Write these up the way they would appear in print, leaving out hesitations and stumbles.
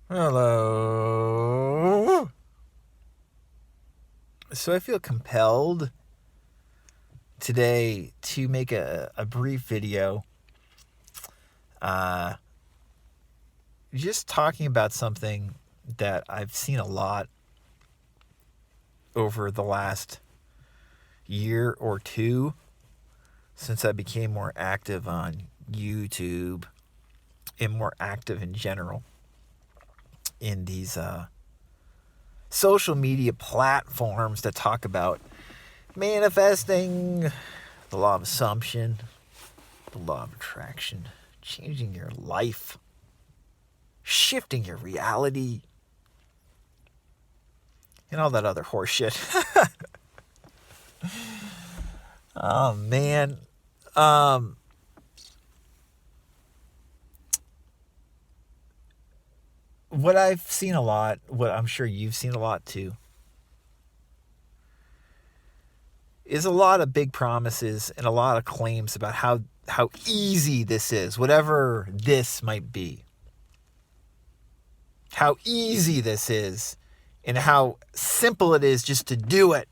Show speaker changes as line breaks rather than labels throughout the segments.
Hello. So I feel compelled today to make a brief video just talking about something that I've seen a lot over the last year or two since I became more active on YouTube and more active in general in these social media platforms that talk about manifesting, the law of assumption, the law of attraction, changing your life, shifting your reality, and all that other horse shit. Oh, man. What I've seen a lot, what I'm sure you've seen a lot too, is a lot of big promises and a lot of claims about how easy this is, whatever this might be. How easy this is and how simple it is just to do it.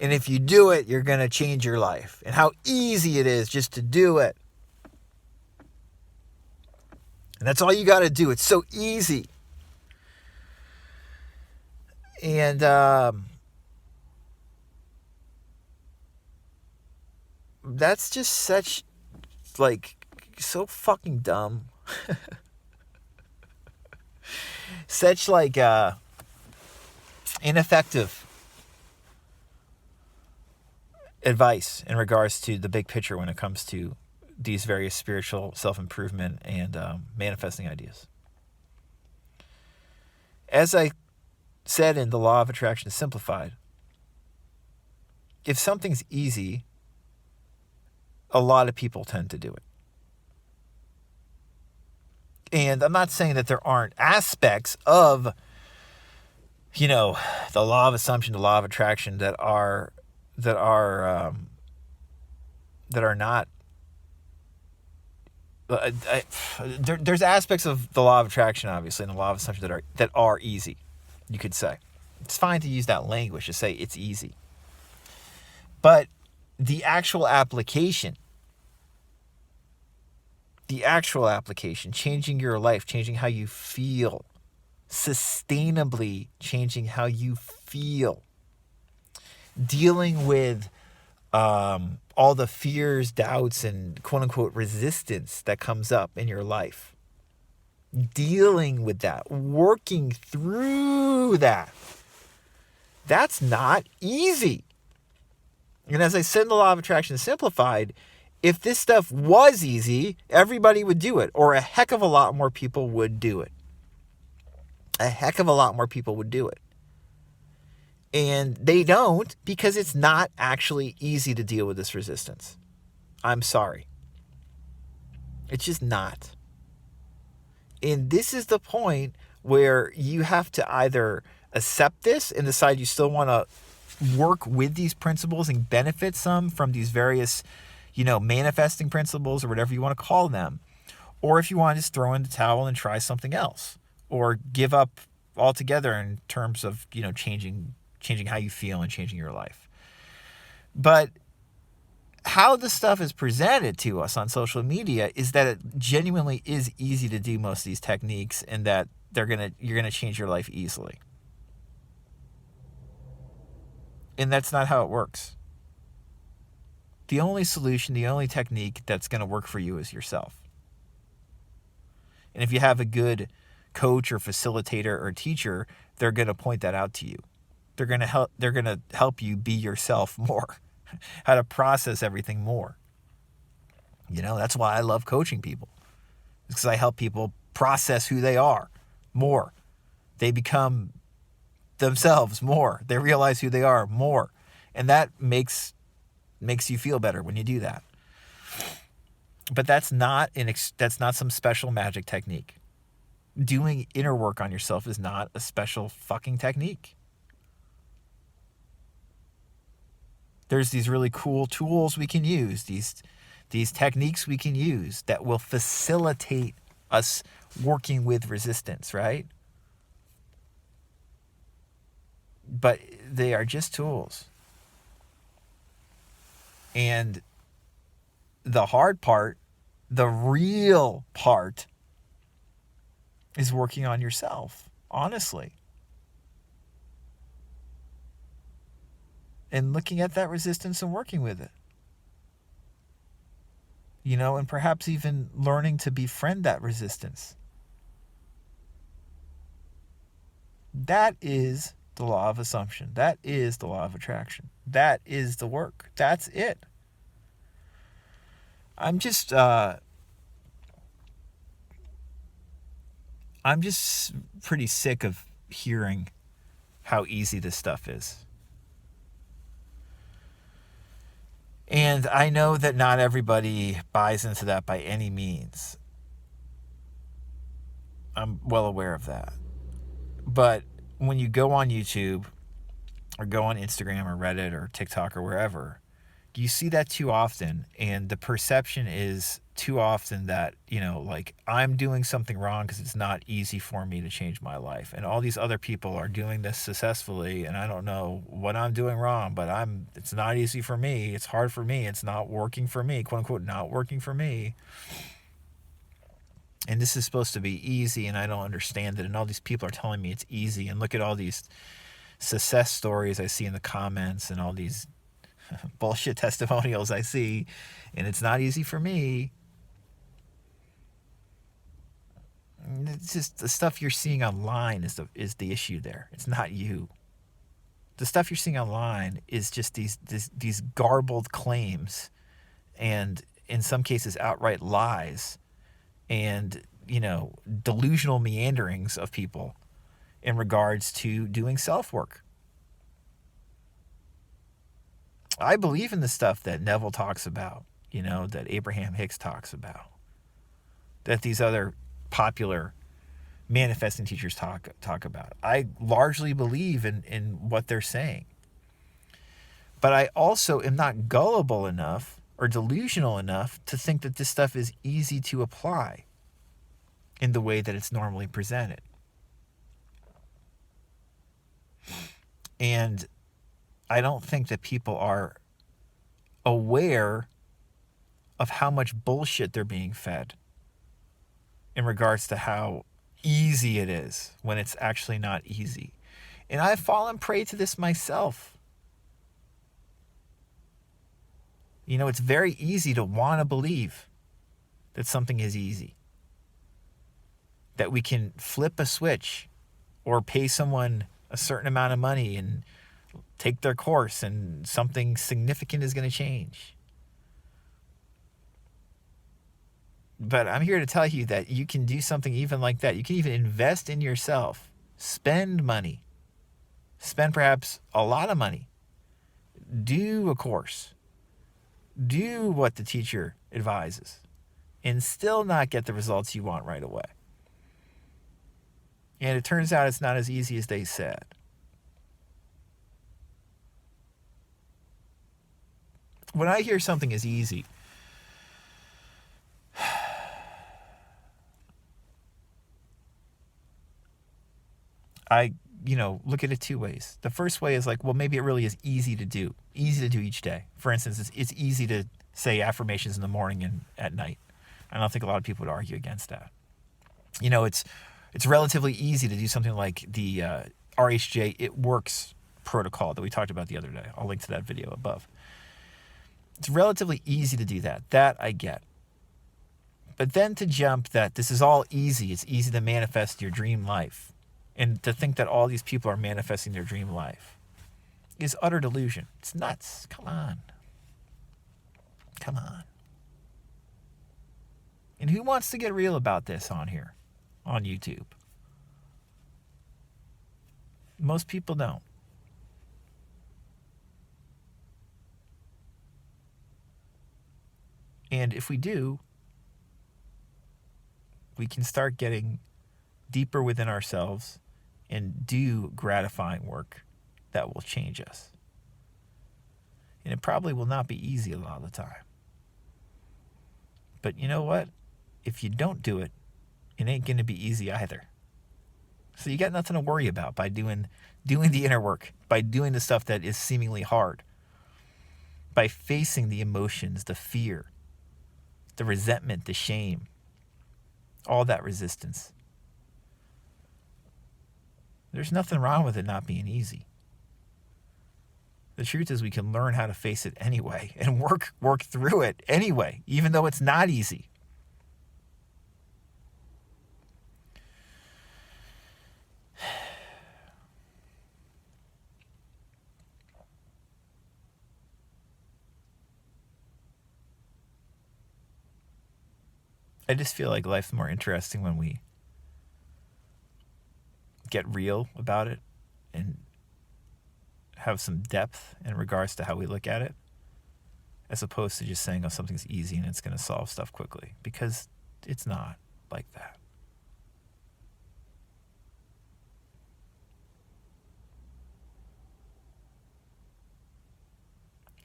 And if you do it, you're going to change your life. And how easy it is just to do it. And that's all you got to do. It's so easy. And that's just such, so fucking dumb. Such, ineffective advice in regards to the big picture when it comes to these various spiritual self-improvement and manifesting ideas. As I said in The Law of Attraction Simplified, if something's easy, a lot of people tend to do it. And I'm not saying that there aren't aspects of, the law of assumption, the law of attraction that are not. There's aspects of the law of attraction, obviously, and the law of assumption that are easy. You could say it's fine to use that language to say it's easy, but the actual application, changing your life, changing how you feel, sustainably changing how you feel, dealing with all the fears, doubts, and quote-unquote resistance that comes up in your life. Dealing with that, working through that. That's not easy. And as I said in The Law of Attraction Simplified, if this stuff was easy, everybody would do it, or a heck of a lot more people would do it. And they don't, because it's not actually easy to deal with this resistance. I'm sorry. It's just not. And this is the point where you have to either accept this and decide you still want to work with these principles and benefit some from these various, manifesting principles or whatever you want to call them. Or if you want to just throw in the towel and try something else. Or give up altogether in terms of, changing how you feel and changing your life. But how the stuff is presented to us on social media is that it genuinely is easy to do most of these techniques, and that you're gonna change your life easily. And that's not how it works. The only solution, the only technique that's going to work for you is yourself. And if you have a good coach or facilitator or teacher, they're going to point that out to you. They're going to help you be yourself more, how to process everything more. That's why I love coaching people. It's because I help people process who they are more. They become themselves more. They realize who they are more. And that makes you feel better when you do that. But that's not some special magic technique. Doing inner work on yourself is not a special fucking technique. There's these really cool tools we can use, these techniques we can use that will facilitate us working with resistance, right? But they are just tools. And the hard part, the real part, is working on yourself, honestly. And looking at that resistance and working with it. And perhaps even learning to befriend that resistance. That is the law of assumption. That is the law of attraction. That is the work. That's it. I'm just pretty sick of hearing how easy this stuff is. And I know that not everybody buys into that by any means. I'm well aware of that. But when you go on YouTube or go on Instagram or Reddit or TikTok or wherever, you see that too often. And the perception is too often that, like, I'm doing something wrong because it's not easy for me to change my life. And all these other people are doing this successfully. And I don't know what I'm doing wrong, but it's not easy for me. It's hard for me. It's not working for me, quote unquote, not working for me. And this is supposed to be easy, and I don't understand it. And all these people are telling me it's easy. And look at all these success stories I see in the comments and all these bullshit testimonials I see, and it's not easy for me. It's just the stuff you're seeing online is the issue there. It's not you. The stuff you're seeing online is just these garbled claims, and in some cases outright lies, and delusional meanderings of people in regards to doing self-work. I believe in the stuff that Neville talks about, that Abraham Hicks talks about, that these other popular manifesting teachers talk about. I largely believe in what they're saying. But I also am not gullible enough or delusional enough to think that this stuff is easy to apply in the way that it's normally presented. And I don't think that people are aware of how much bullshit they're being fed in regards to how easy it is when it's actually not easy. And I've fallen prey to this myself. It's very easy to want to believe that something is easy, that we can flip a switch or pay someone a certain amount of money and take their course and something significant is going to change. But I'm here to tell you that you can do something even like that. You can even invest in yourself. Spend money. Spend perhaps a lot of money. Do a course. Do what the teacher advises. And still not get the results you want right away. And it turns out it's not as easy as they said. When I hear something is easy, I, look at it two ways. The first way is like, well, maybe it really is easy to do each day. For instance, it's easy to say affirmations in the morning and at night. I don't think a lot of people would argue against that. It's relatively easy to do something like the RHJ It Works protocol that we talked about the other day. I'll link to that video above. It's relatively easy to do that. That I get. But then to jump that this is all easy, it's easy to manifest your dream life, and to think that all these people are manifesting their dream life is utter delusion. It's nuts. Come on. And who wants to get real about this on here, on YouTube? Most people don't. And if we do, we can start getting deeper within ourselves and do gratifying work that will change us. And it probably will not be easy a lot of the time. But you know what? If you don't do it, it ain't going to be easy either. So you got nothing to worry about by doing the inner work, by doing the stuff that is seemingly hard, by facing the emotions, the fear, the resentment, the shame, all that resistance. There's nothing wrong with it not being easy. The truth is we can learn how to face it anyway and work through it anyway, even though it's not easy. I just feel like life's more interesting when we get real about it and have some depth in regards to how we look at it, as opposed to just saying, oh, something's easy and it's going to solve stuff quickly, because it's not like that.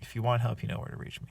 If you want help, you know where to reach me.